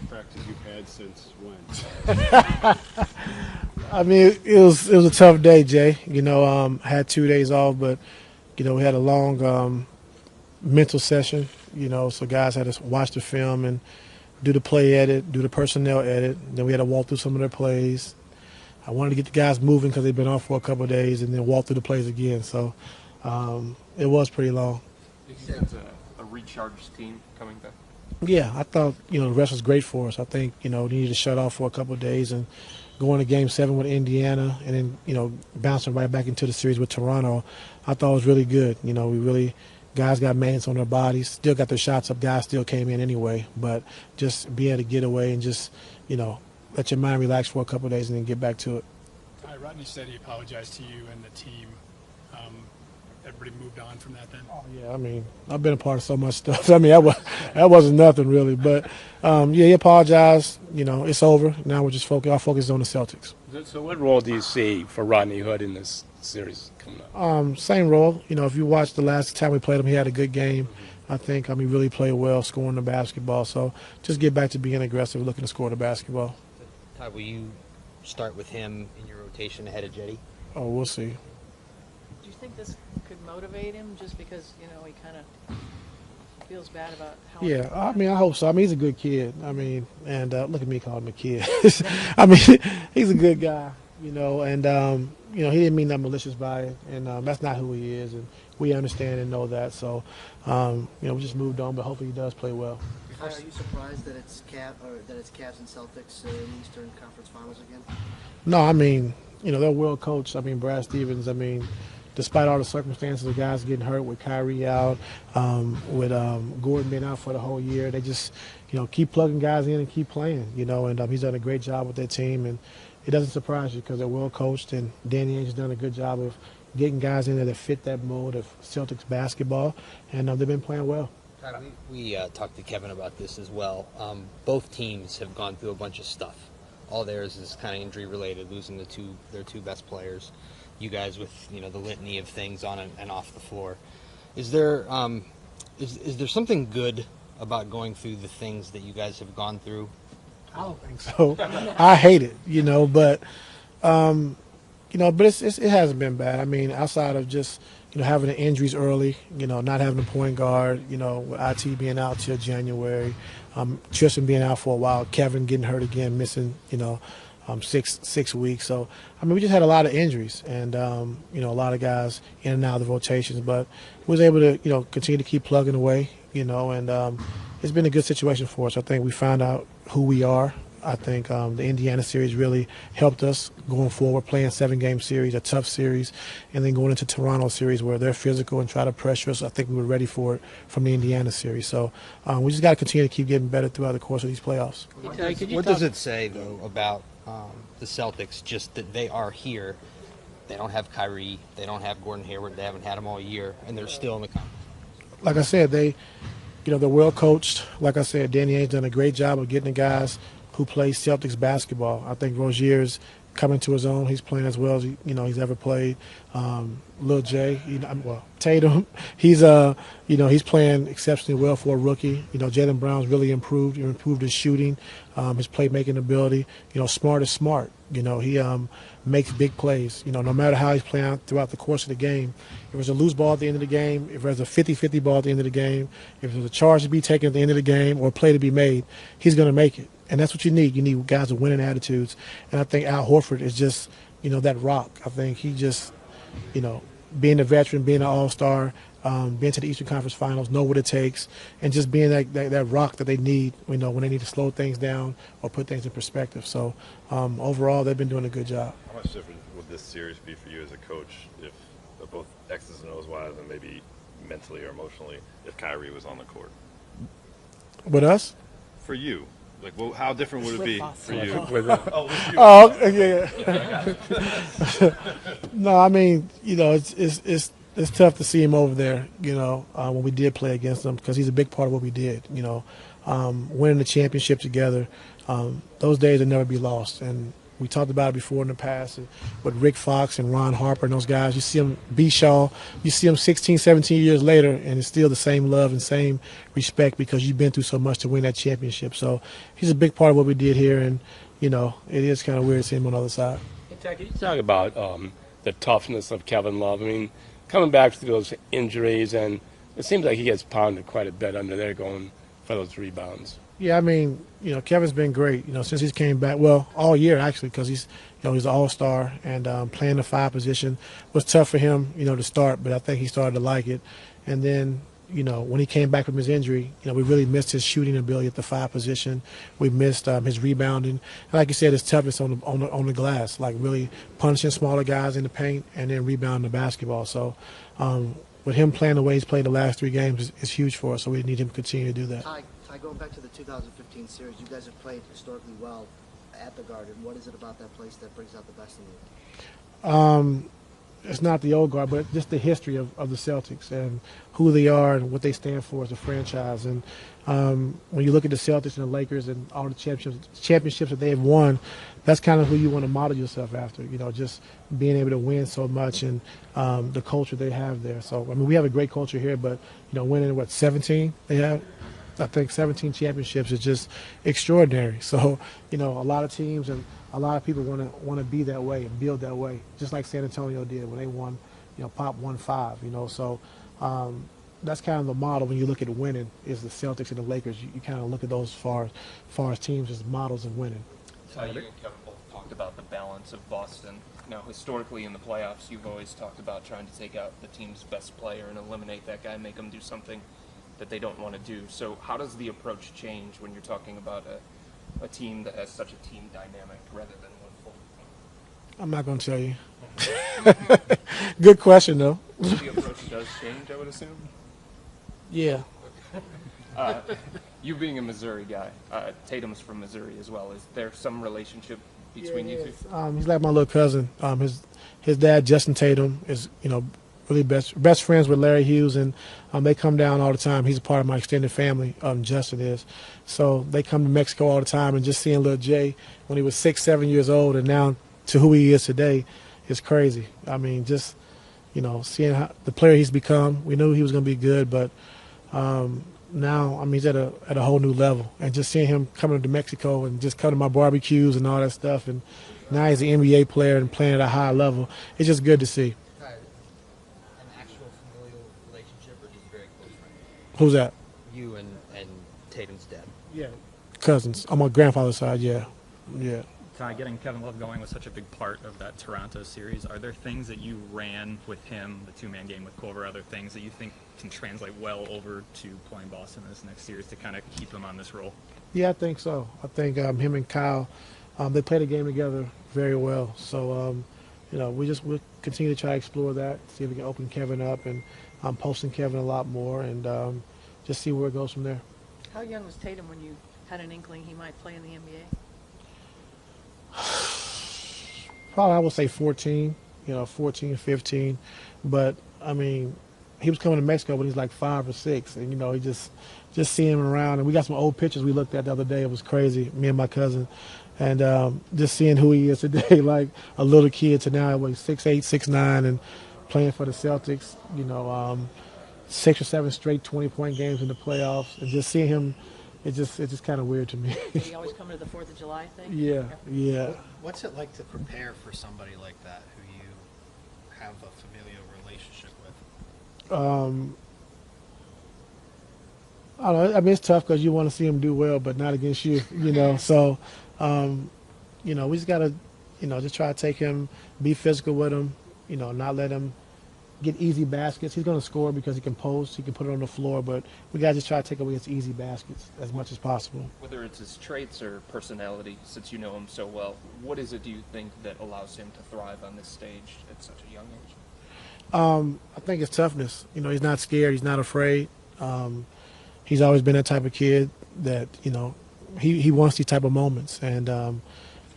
Practice you've had since when? I mean, it was a tough day, Jay. I had 2 days off, but we had a long mental session. So guys had to watch the film and do the play edit, do the personnel edit. Then we had to walk through some of their plays. I wanted to get the guys moving because they've been off for a couple of days, and then walk through the plays again. So it was pretty long. You think that's a recharged team coming back? Yeah, I thought the rest was great for us. I think they needed to shut off for a couple of days and going to Game 7 with Indiana, and then bouncing right back into the series with Toronto. I thought it was really good. We really guys got maintenance on their bodies, still got their shots up. Guys still came in anyway, but just be able to get away and just let your mind relax for a couple of days and then get back to it. Rodney said he apologized to you and the team. Everybody moved on from that then? Oh, yeah, I mean, I've been a part of so much stuff. I mean, that wasn't nothing really. But, yeah, he apologized. It's over. Now we're just our focus is on the Celtics. So what role do you see for Rodney Hood in this series coming up? Same role. If you watch the last time we played him, he had a good game. I think he really played well, scoring the basketball. So just get back to being aggressive, looking to score the basketball. Ty, will you start with him in your rotation ahead of Jetty? Oh, we'll see. Do you think this could motivate him just because, he kind of feels bad about how... Yeah, I mean, I hope so. I mean, he's a good kid. I mean, and look at me calling him a kid. I mean, he's a good guy, and, he didn't mean that malicious by it, and that's not who he is, and we understand and know that. So, we just moved on, but hopefully he does play well. Are you surprised that it's Cavs and Celtics in Eastern Conference Finals again? No, I mean, they're world coach. I mean, Brad Stevens, despite all the circumstances, the guys getting hurt with Kyrie out, with Gordon being out for the whole year, they just, keep plugging guys in and keep playing, and he's done a great job with their team. And it doesn't surprise you because they're well coached, and Danny Ainge's done a good job of getting guys in there that fit that mold of Celtics basketball, and they've been playing well. We talked to Kevin about this as well. Both teams have gone through a bunch of stuff. All theirs is kind of injury related, losing their two best players. You guys with the litany of things on and off the floor. Is there something good about going through the things that you guys have gone through? I don't think so. I hate it, but it hasn't been bad. I mean, outside of just having the injuries early, not having a point guard, with IT being out till January, Tristan being out for a while, Kevin getting hurt again, missing 6 weeks. So I mean, we just had a lot of injuries, and a lot of guys in and out of the rotations, but we was able to continue to keep plugging away, and it's been a good situation for us. I think we found out who we are. I think the Indiana series really helped us going forward, playing 7-game series, a tough series, and then going into Toronto series where they're physical and try to pressure us. I think we were ready for it from the Indiana series. So we just got to continue to keep getting better throughout the course of these playoffs. What does it say, though, about the Celtics, just that they are here? They don't have Kyrie. They don't have Gordon Hayward. They haven't had him all year, and they're still in the conference. Like I said, they're well coached. Like I said, Danny Ainge's done a great job of getting the guys who plays Celtics basketball. I think Rozier's coming to his own. He's playing as well as he's ever played. Lil J, Tatum, he's playing exceptionally well for a rookie. Jaylen Brown's really improved his shooting, his playmaking ability. Smart is smart. He makes big plays. No matter how he's playing throughout the course of the game. If there's a loose ball at the end of the game, if there's a 50-50 ball at the end of the game, if there's a charge to be taken at the end of the game or a play to be made, he's going to make it. And that's what you need. You need guys with winning attitudes. And I think Al Horford is just, that rock. I think he just, being a veteran, being an all-star, being to the Eastern Conference Finals, know what it takes, and just being that rock that they need, when they need to slow things down or put things in perspective. So overall, they've been doing a good job. How much different would this series be for you as a coach if both X's and O's wise and maybe mentally or emotionally if Kyrie was on the court? With us? For you. Like, well, how different would it be for you? Yeah. No, I mean, it's tough to see him over there, when we did play against him, because he's a big part of what we did, winning the championship together. Those days will never be lost. And, We talked about it before in the past with Rick Fox and Ron Harper and those guys. You see them, B. Shaw, you see them 16, 17 years later, and it's still the same love and same respect because you've been through so much to win that championship. So he's a big part of what we did here, and, it is kind of weird seeing him on the other side. Hey, Ted, can you talk about the toughness of Kevin Love? I mean, coming back through those injuries, and it seems like he gets pounded quite a bit under there going for those rebounds. Yeah, I mean, Kevin's been great, since he's came back. Well, all year, actually, because he's an all-star and playing the 5 position was tough for him, to start, but I think he started to like it. And then, when he came back from his injury, we really missed his shooting ability at the 5 position. We missed his rebounding. And like you said, his toughness on the glass, like really punishing smaller guys in the paint and then rebounding the basketball. So with him playing the way he's played the last 3 games is huge for us, so we need him to continue to do that. Ty, going back to the 2015 series, you guys have played historically well at the Garden. What is it about that place that brings out the best in you? It's not the old guard, but just the history of the Celtics and who they are and what they stand for as a franchise. And when you look at the Celtics and the Lakers and all the championships that they have won, that's kind of who you want to model yourself after, just being able to win so much and the culture they have there. So, I mean, we have a great culture here, but, winning, 17 they have? I think 17 championships is just extraordinary. So, a lot of teams and a lot of people want to be that way and build that way, just like San Antonio did when they won, Pop won 5, So that's kind of the model when you look at winning is the Celtics and the Lakers. You kind of look at those far as teams as models of winning. You and Kevin both talked about the balance of Boston. Now, historically in the playoffs, you've always talked about trying to take out the team's best player and eliminate that guy, make them do something that they don't want to do. So how does the approach change when you're talking about a team that has such a team dynamic rather than one full? I'm not going to tell you. Good question, though. The approach does change, I would assume? Yeah. You being a Missouri guy, Tatum's from Missouri as well. Is there some relationship between you two? He's like my little cousin. His dad, Justin Tatum, is, really best friends with Larry Hughes, and they come down all the time. He's a part of my extended family, Justin is. So they come to Mexico all the time, and just seeing little Jay when he was 6, 7 years old and now to who he is today is crazy. I mean, just, seeing how the player he's become. We knew he was going to be good, but now, I mean, he's at a whole new level. And just seeing him coming to Mexico and just coming to my barbecues and all that stuff, and now he's an NBA player and playing at a high level, it's just good to see. Who's that? You and Tatum's dad. Yeah. Cousins. On my grandfather's side, yeah. Yeah. Ty, getting Kevin Love going was such a big part of that Toronto series. Are there things that you ran with him, the 2-man game with Culver, other things that you think can translate well over to playing Boston this next series to kind of keep them on this roll? Yeah, I think so. I think him and Kyle, they played a game together very well. So, we'll continue to try to explore that, see if we can open Kevin up, and I'm posting Kevin a lot more, and just see where it goes from there. How young was Tatum when you had an inkling he might play in the NBA? Probably I would say 14, 14, 15. But, I mean, he was coming to Mexico when he was like 5 or 6. And, he just seeing him around. And we got some old pictures we looked at the other day. It was crazy, me and my cousin. And just seeing who he is today, like a little kid to now, 6'8", 6'9", and playing for the Celtics, 6 or 7 straight 20-point games in the playoffs. And just seeing him, it's just kind of weird to me. Did he always come to the 4th of July thing? Yeah. What's it like to prepare for somebody like that who you have a familial relationship with? I don't know. I mean, it's tough because you want to see him do well, but not against you, So, we just got to, just try to take him, be physical with him, not let him get easy baskets. He's going to score because he can post, he can put it on the floor, but we got to just try to take away his easy baskets as much as possible. Whether it's his traits or personality, since you know him so well, what is it do you think that allows him to thrive on this stage at such a young age? I think it's toughness. He's not scared. He's not afraid. He's always been that type of kid that, he wants these type of moments. And,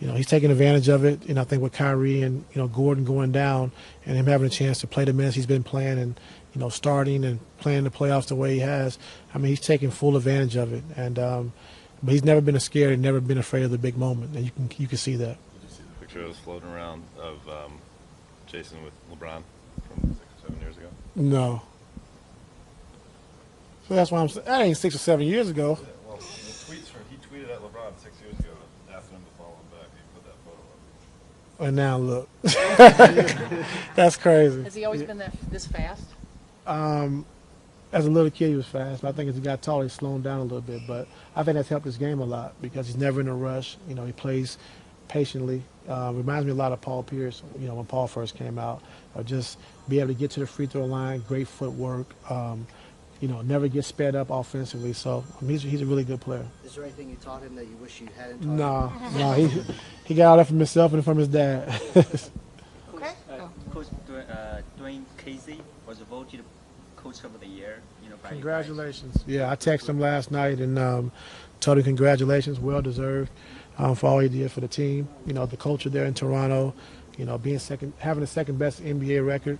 he's taking advantage of it. And I think with Kyrie and, Gordon going down and him having a chance to play the minutes he's been playing and, starting and playing the playoffs the way he has, I mean, he's taking full advantage of it. And but he's never been scared and never been afraid of the big moment. And you can see that. picture that was floating around of Jason with LeBron from 6 or 7 years ago? No. So that's why I'm saying that ain't 6 or 7 years ago. Yeah, well, the tweets from he tweeted at LeBron 6 years ago, asking him to follow him back. He put that photo up. And now look. That's crazy. Has he always been this fast? As a little kid, he was fast. But I think as he got taller, he's slowing down a little bit. But I think that's helped his game a lot because he's never in a rush. You know, he plays patiently. Reminds me a lot of Paul Pierce, you know, when Paul first came out. Just be able to get to the free throw line, great footwork, you know, never get sped up offensively. So he's a really good player. Is there anything you taught him that you wish you hadn't taught him? No, he got all that from himself and from his dad. Okay. Coach Dwayne Casey was voted Coach of the Year. You know, by Congratulations. Yeah, I texted him last night and told him congratulations, well deserved for all he did for the team. You know, the culture there in Toronto, you know, having the second best NBA record.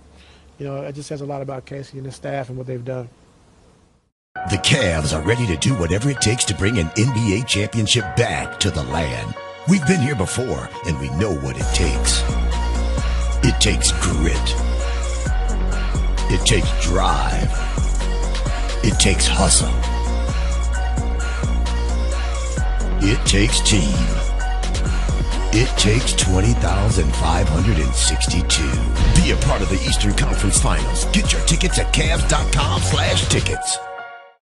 You know, it just says a lot about Casey and his staff and what they've done. The Cavs are ready to do whatever it takes to bring an NBA championship back to the land. We've been here before, and we know what it takes. It takes grit. It takes drive. It takes hustle. It takes team. It takes 20,562. Be a part of the Eastern Conference Finals. Get your tickets at Cavs.com/tickets.